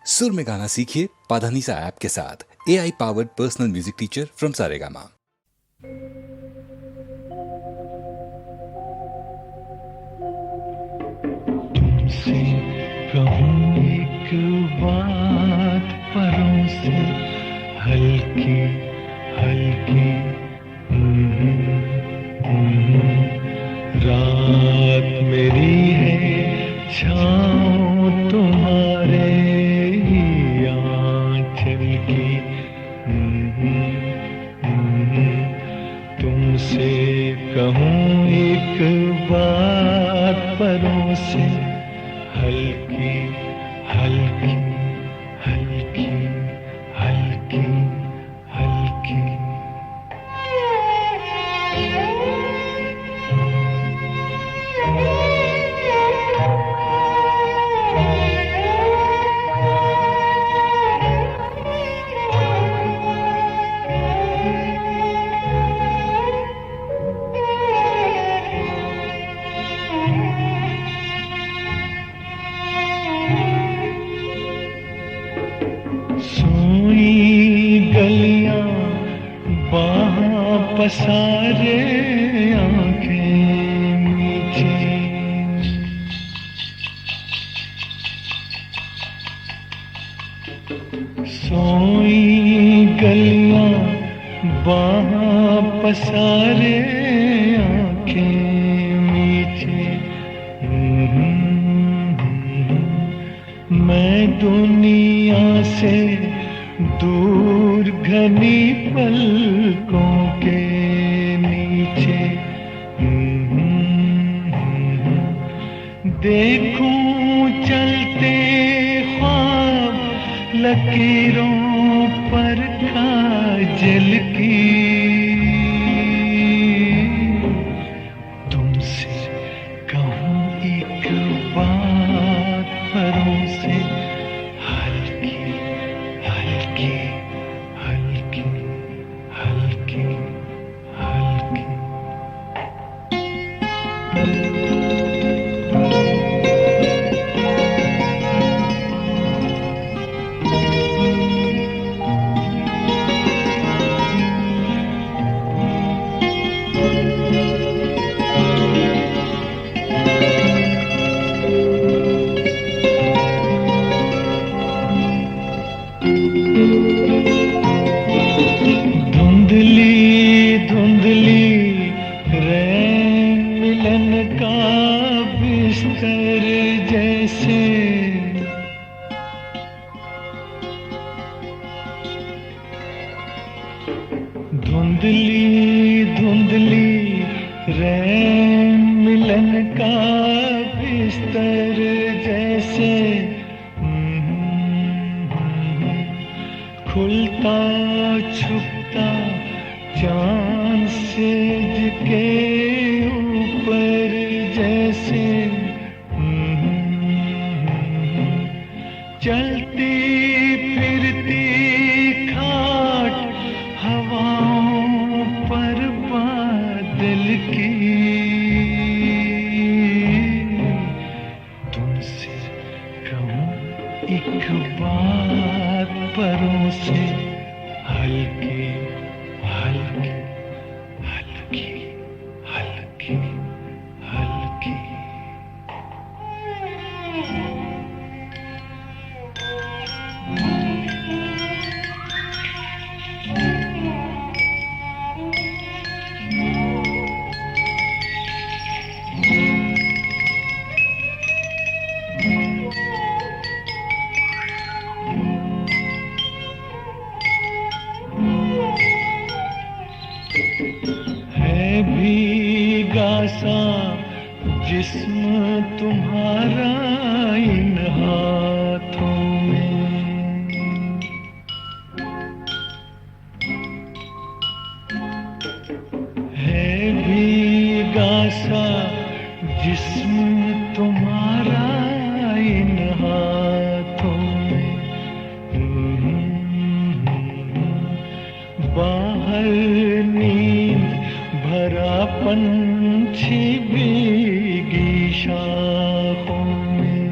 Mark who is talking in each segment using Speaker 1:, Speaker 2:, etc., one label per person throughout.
Speaker 1: सुर में गाना सीखिए पाधानीसा ऐप के साथ। AI powered personal music teacher from Saregama.
Speaker 2: तुमसे कहूँ एक बात परों से हल्की हल्की, रात मेरी है छाँव तुम्हारे आँचल की, तुमसे कहूँ एक बात परों से हल्की हल्की हल्की हल्की हल्की। सोई गलियां बाहां पसारे आंखें मीठी, सोई गलियां बाहां पसारे आंखें मीठी, मैं दुनिया से दूर घनी पलकों के नीचे, देखूं चलते ख्वाब लकीरों पर काजल की, तुमसे कहूँ एक बात परों से हल्की हल्की हल्की हल्की हल्की। धुंधली धुंधली रैन मिलन का बिस्तर जैसे, धुंधली धुंधली रैन मिलन का बिस्तर जैसे, खुलता छुपता चांद सेज के ऊपर जैसे, चलती फिरती खाट हवाओं पर बादल की, तुमसे कहूँ एक बात परों से हल्की हल्की हल्की हल्की हल्की। है भीगा सा जिस्म तुम्हारा इन हाथों में, है भीगा सा जिस्म तुम्हारा इन हाथों में, बाहर नींद भरा पंछी भीगी शाखों में,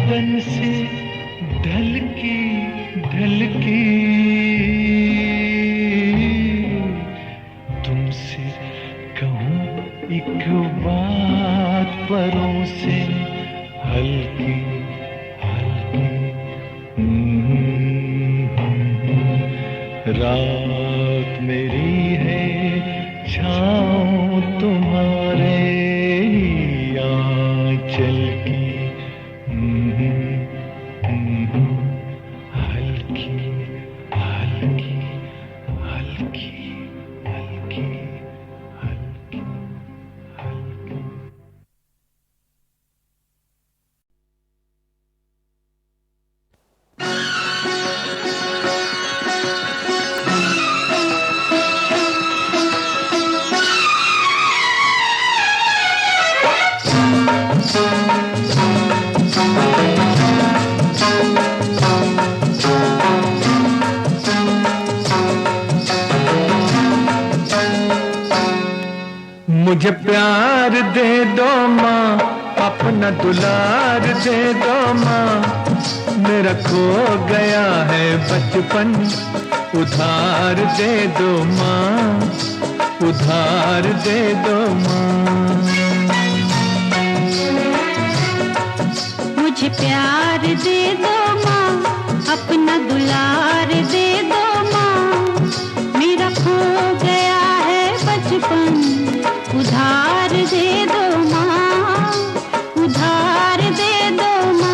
Speaker 2: बदन से ढलकी ढलकी तुमसे कहूँ एक बात परों से हल्की हल्की। रात मेरी है छाँव तुम्हारे आंचल की। हल्की हल्की हल्की हल्की हल्की हल्की। मुझे प्यार दे दो माँ, अपना दुलार दे दो माँ, मेरा खो गया है बचपन, उधार दे दो माँ, उधार दे दो माँ।
Speaker 3: मुझे प्यार दे दो माँ, अपना दुलार दे दो माँ, मेरा खो गया है बचपन, उधार दे दो माँ, उधार दे दो माँ।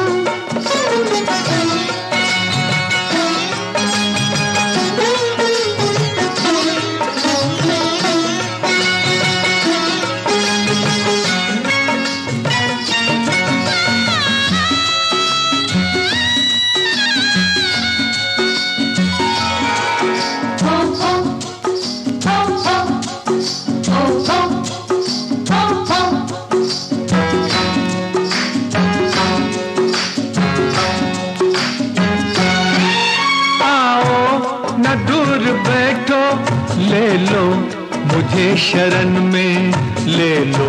Speaker 2: ले लो मुझे शरण में, ले लो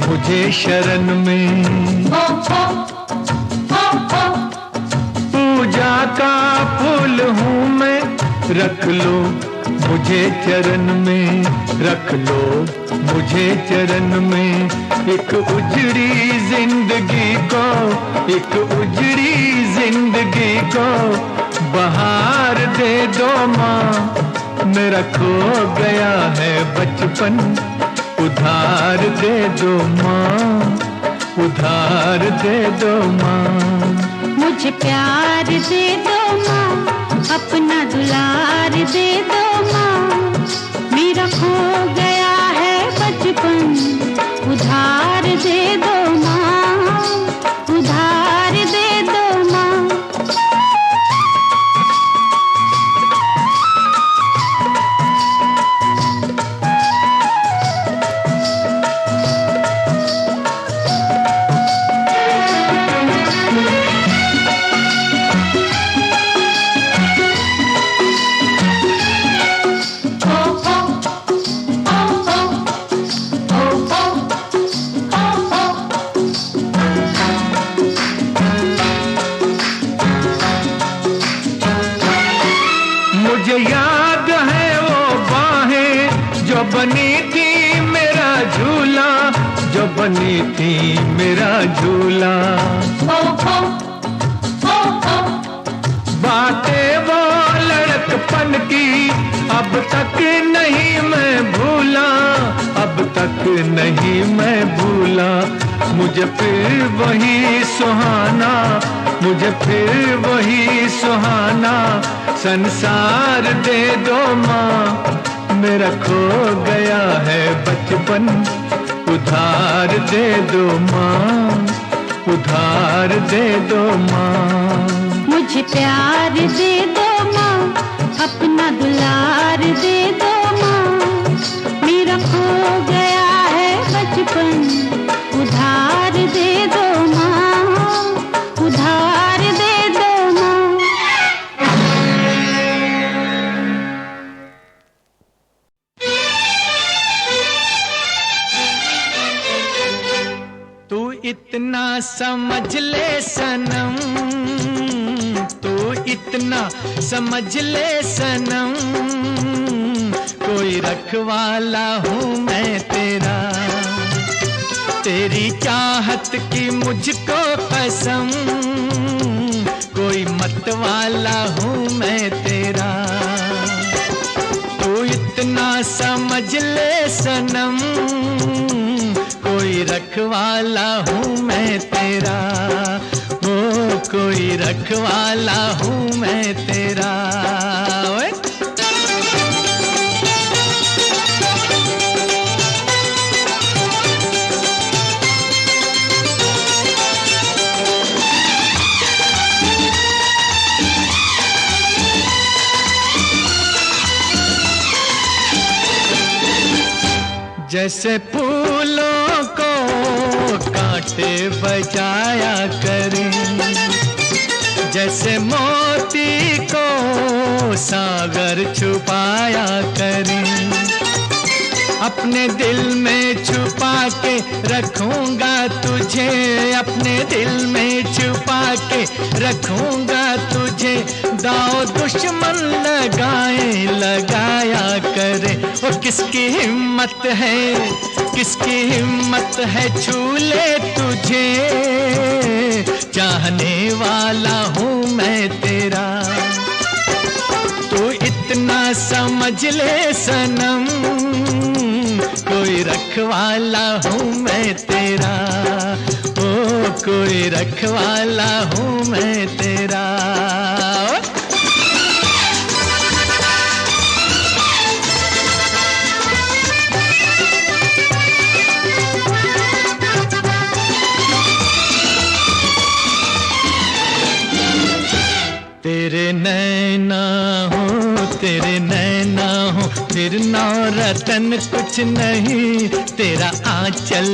Speaker 2: मुझे शरण में। पूजा का फूल हूँ मैं, रख लो मुझे चरण में, रख लो मुझे चरण में। एक उजड़ी जिंदगी को, एक उजड़ी जिंदगी को बहार दे दो माँ, मेरा खो गया है बचपन, उधार दे दो माँ, उधार दे दो माँ।
Speaker 3: मुझे प्यार दे दो माँ, अपना दुलार दे दो माँ, मेरा खो गया है बचपन, उधार दे दो माँ, उधार दे दो माँ।
Speaker 2: मुझे याद है वो बाहें जो बनी थी मेरा झूला, जो बनी थी मेरा झूला। बातें वो लड़कपन की अब तक नहीं मैं भूला, अब तक नहीं मैं भूला। मुझे फिर वही सुहाना, मुझे फिर वही सुहाना संसार दे दो माँ, मेरा खो गया है बचपन, उधार दे दो माँ, उधार दे दो माँ।
Speaker 3: मुझे प्यार दे दो माँ, अपना दुलार दे दो माँ, मेरा खो गया है बचपन, उधार दे दो माँ, उधार दे दो माँ।
Speaker 2: तू इतना समझ ले सनम, तू इतना समझ ले सनम, कोई रखवाला हूँ मैं तेरा। तेरी चाहत की मुझको कसम, कोई मतवाला हूँ मैं तेरा। तू इतना समझ ले सनम, कोई रखवाला हूँ मैं तेरा। ओ कोई रखवाला हूँ मैं तेरा। ओए जैसे फूलों को कांटे बजाया करें, जैसे मोती को सागर छुपाया करें, अपने दिल में छुपा के रखूंगा तुझे, अपने दिल में छुपा के रखूंगा तुझे। दाव दुश्मन लगाया करे, वो किसकी हिम्मत है, किसकी हिम्मत है छू ले तुझे। चाहने वाला हूँ मैं तेरा। तू इतना समझ ले सनम, कोई रखवाला हूँ मैं तेरा। ओ कोई रखवाला हूँ मैं तेरा। तेरे नैना हो, तेरे नैना हो, फिर नौ रतन कुछ नहीं। तेरा आंचल,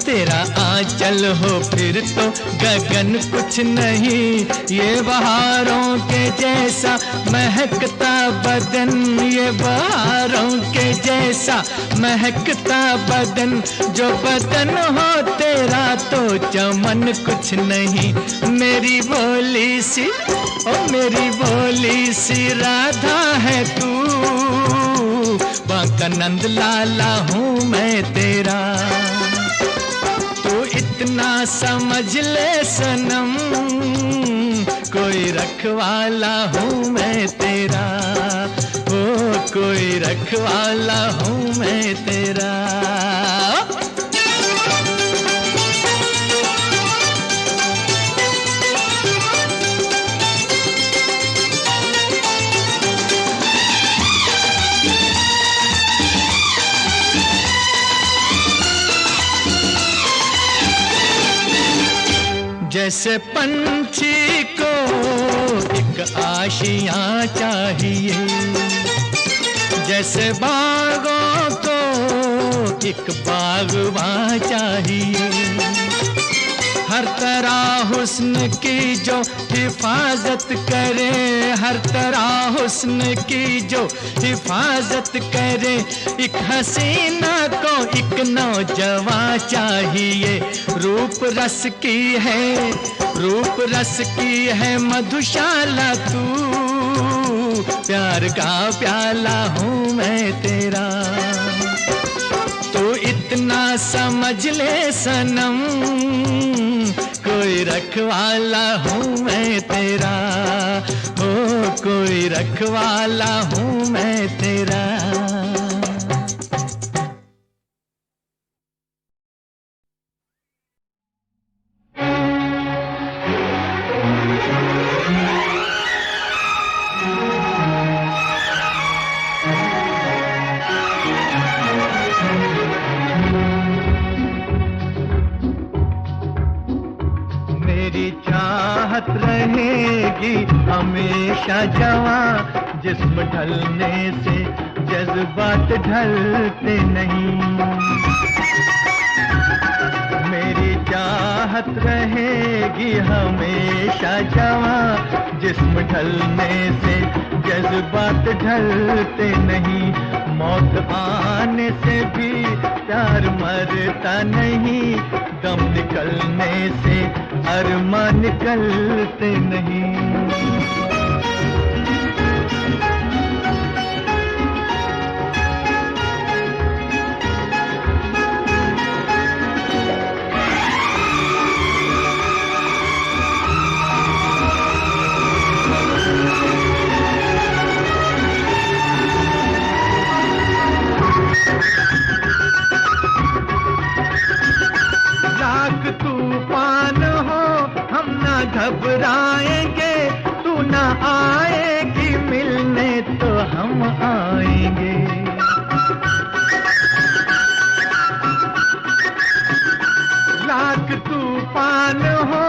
Speaker 2: तेरा आंचल हो, फिर तो गगन कुछ नहीं। ये बहारों के जैसा महकता बदन, ये बहारों के जैसा महकता बदन। जो बदन हो तेरा तो चमन कुछ नहीं। मेरी भोली सी, ओ मेरी भोली सी राधा है तू। बांका नंद लाला हूँ मैं तेरा। तू इतना समझ ले सनम, कोई रखवाला हूँ मैं तेरा। ओ कोई रखवाला हूँ मैं तेरा। जैसे पंछी को एक आशियाँ चाहिए, जैसे बागों को एक बागवां चाहिए। हर तरह हुस्न की जो हिफाजत करे, हर तरह हुस्न की जो हिफाजत करे। एक हसीना को एक नौजवान चाहिए। रूप रस की है, रूप रस की है मधुशाला तू। प्यार का प्याला हूँ मैं तेरा। तो इतना समझ ले सनम, कोई रखवाला हूँ मैं तेरा। ओ कोई रखवाला हूँ मैं तेरा। मेरी चाहत रहेगी हमेशा जवां, जिस्म ढलने से जज्बात ढलते नहीं। मेरी चाहत रहेगी हमेशा जवां, जिस्म ढलने से जज्बात ढलते नहीं। मौत आने से भी प्यार मरता नहीं, दम निकलने से अरमा निकलते नहीं। तूफान हो हम ना घबराएंगे, तू ना आएगी मिलने तो हम आएंगे। लाख तूफान हो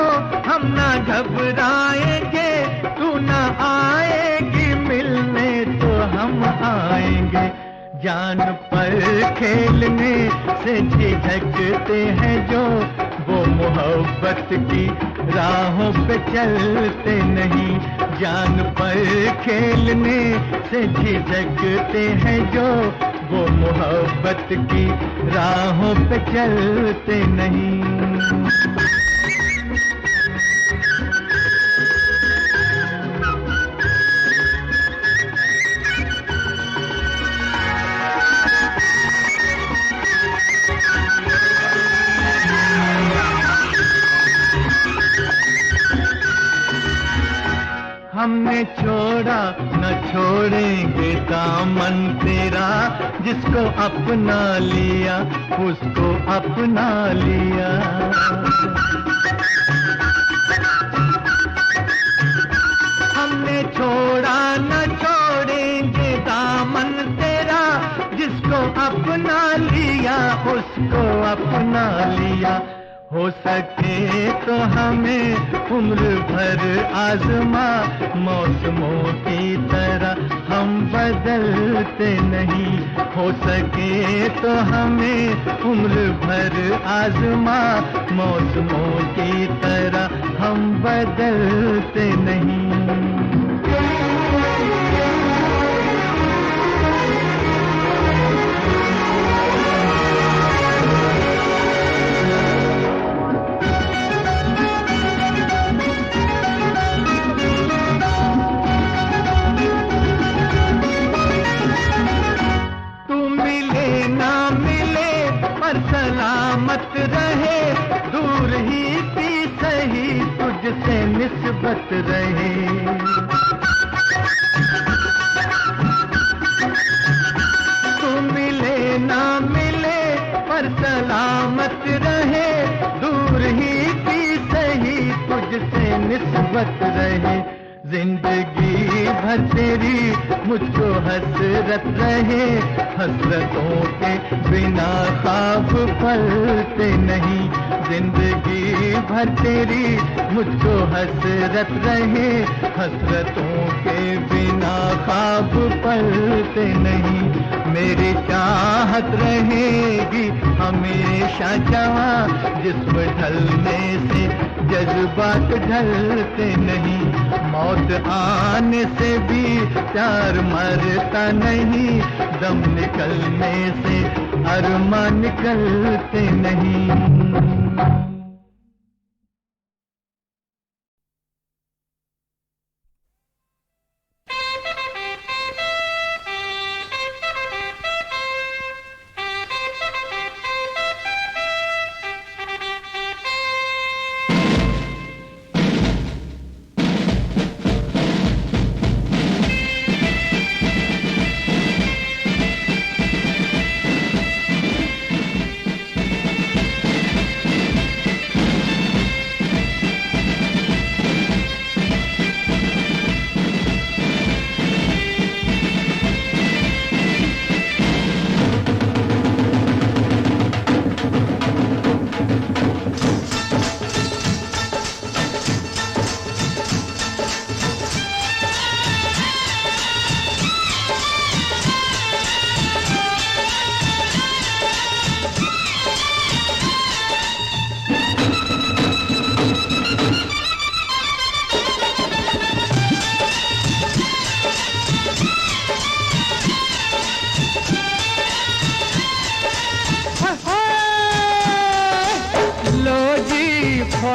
Speaker 2: हम ना घबराएंगे, तू ना आएगी मिलने तो हम आएंगे। जान पर खेलने से झिझकते हैं जो, वो मोहब्बत की राहों पे चलते नहीं। जान पर खेलने से झिझकते हैं जो, वो मोहब्बत की राहों पे चलते नहीं। हमने छोड़ा न छोड़ेंगे दामन तेरा, जिसको अपना लिया उसको अपना लिया। हमने छोड़ा न छोड़ेंगे दामन तेरा, जिसको अपना लिया उसको अपना लिया। हो सके तो हमें उम्र भर आजमा, मौसमों की तरह हम बदलते नहीं। हो सके तो हमें उम्र भर आजमा, मौसमों की तरह हम बदलते नहीं। सलामत रहे, दूर ही भी सही तुझसे निस्बत रहे। तू मिले ना मिले पर सलामत रहे, दूर ही भी सही तुझसे निस्बत रहे। जिंदगी भर तेरी मुझको हसरत रहे, हसरतों के बिना ख्वाब पलते नहीं। जिंदगी भर तेरी मुझको हसरत रहे, हसरतों के बिना ख्वाब पलते नहीं। मेरी चाहत रहेगी हमेशा जवां, जिस्म ढलने से जज्बात ढलते नहीं। मौत आने से भी प्यार मरता नहीं, दम निकलने से अरमा निकलते नहीं।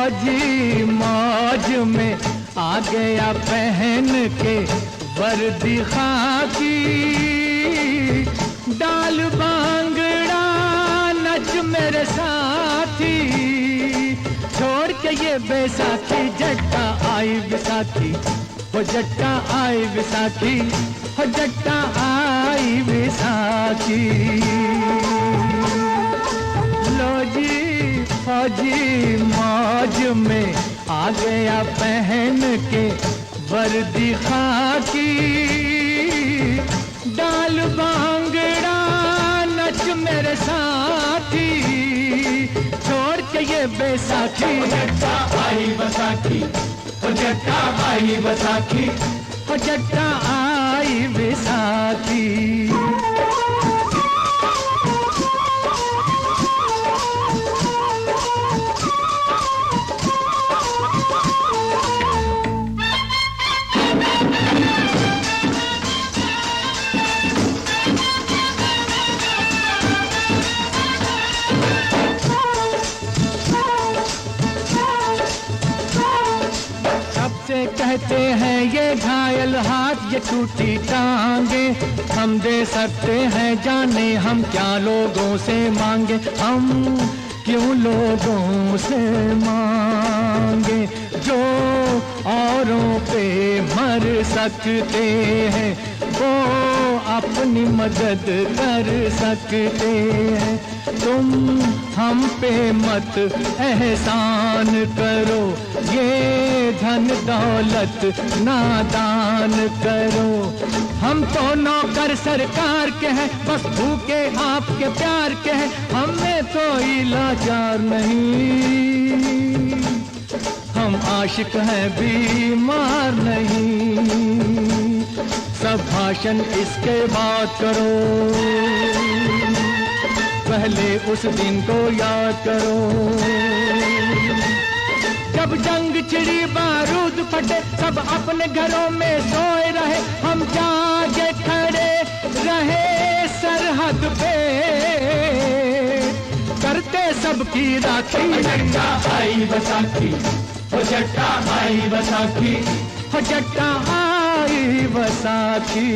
Speaker 2: फौजी मौज में आ गया पहन के वर्दी खाकी, डाल बांगड़ा नच मेरे साथी, छोड़ के ये बैसाखी जट्टा आई विसाखी, हो जट्टा आई विसाखी, हो जट्टा आई विसाखी। लो जी फौजी मौज में आ गया पहन के वर्दी खाकी, डाल बांगड़ा नच मेरे साथी, छोड़ के ये बैसाखी जट्टा आई बैसाखी, हो जट्टा आई बैसाखी, हो जट्टा आई बैसाखी। से कहते हैं ये घायल हाथ ये टूटी टांगे, हम दे सकते हैं जाने हम क्या लोगों से मांगे, हम क्यों लोगों से मांगे, जो औरों पे मर सकते हैं वो अपनी मदद कर सकते हैं। तुम हम पे मत एहसान करो, ये धन दौलत नादान करो, हम तो नौकर सरकार के हैं, बस भूखे आपके प्यार के हैं, हमें कोई लाचार नहीं, हम आशिक हैं बीमार नहीं। सब भाषण इसके बाद करो, पहले उस दिन को याद करो जब जंग छिड़ी बारूद फटे, सब अपने घरों में सोए रहे, हम जागे खड़े रहे सरहद पे, करते सबकी राखी। जट्टा आई बैसाखी, हो जट्टा आई बैसाखी, हो जट्टा आई बैसाखी।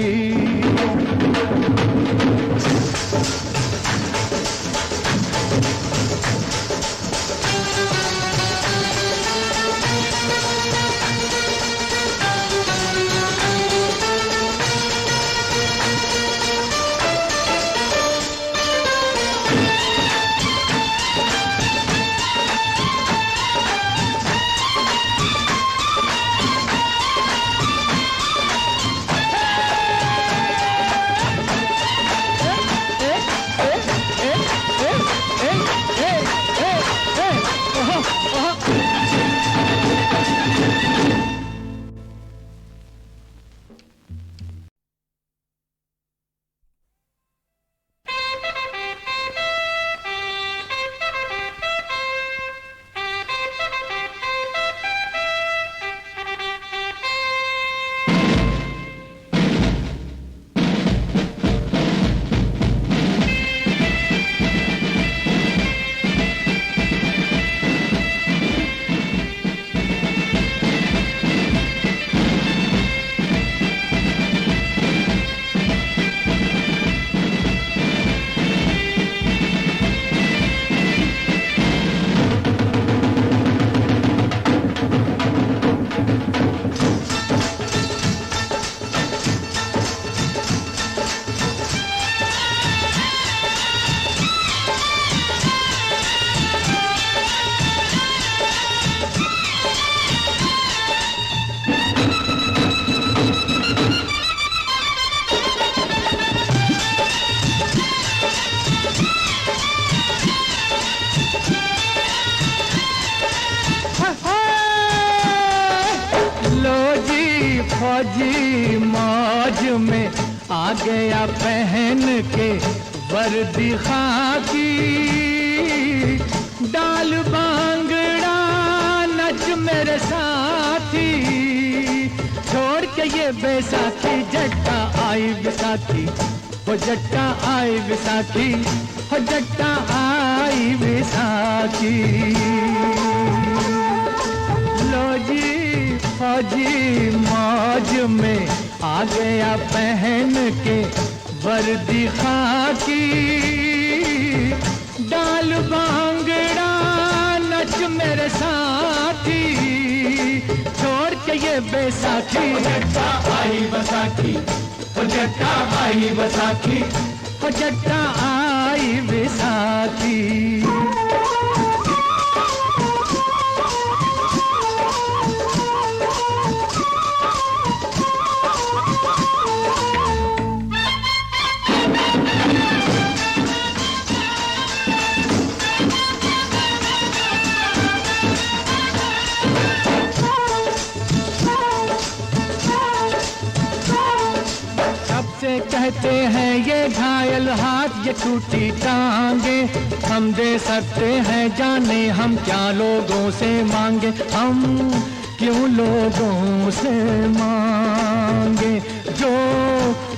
Speaker 2: फौजी मौज में आ गया पहन के वर्दी खाकी, डाल बांगड़ा नच मेरे साथी, छोड़ के ये बैसाखी जट्टा आई विसाखी, हो जट्टा आई विसाखी, हो जट्टा आई विसाखी। फौजी मौज में आ गया पहन के वर्दी खाकी, डाल भांगड़ा नच मेरे साथी, छोड़ के ये बैसाखी।
Speaker 4: जट्टा आई बैसाखी, जट्टा आई बैसाखी,
Speaker 2: जट्टा आई बैसाखी। सबसे कहते हैं ये घायल हाथ, ये टूटी टांगे, हम दे सकते हैं जाने हम क्या लोगों से मांगे, हम क्यों लोगों से मांगे। जो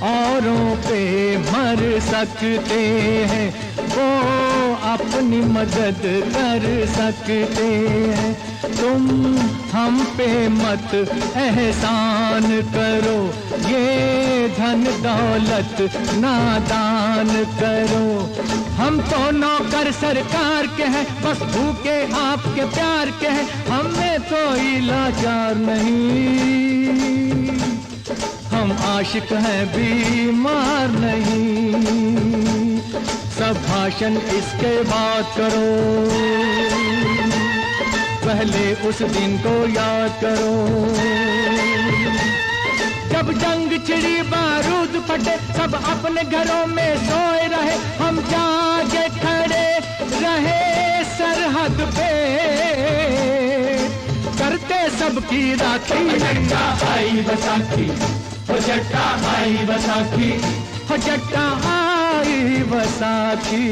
Speaker 2: औरों पे मर सकते हैं वो अपनी मदद कर सकते हैं। तुम हम पे मत एहसान करो, ये धन दौलत नादान करो। हम तो नौकर सरकार के हैं, बस भूखे आपके प्यार के हैं, हमें कोई लाचार नहीं। हम आशिक हैं बीमार नहीं। सब भाषण इसके बाद करो, पहले उस दिन को याद करो जब जंग छिड़ी बारूद फटे, सब अपने घरों में सोए रहे, हम जागे खड़े रहे सरहद पे, करते सबकी राखी।
Speaker 4: जट्टा आई बैसाखी, जट्टा आई बैसाखी,
Speaker 2: जट्टा आई बैसाखी।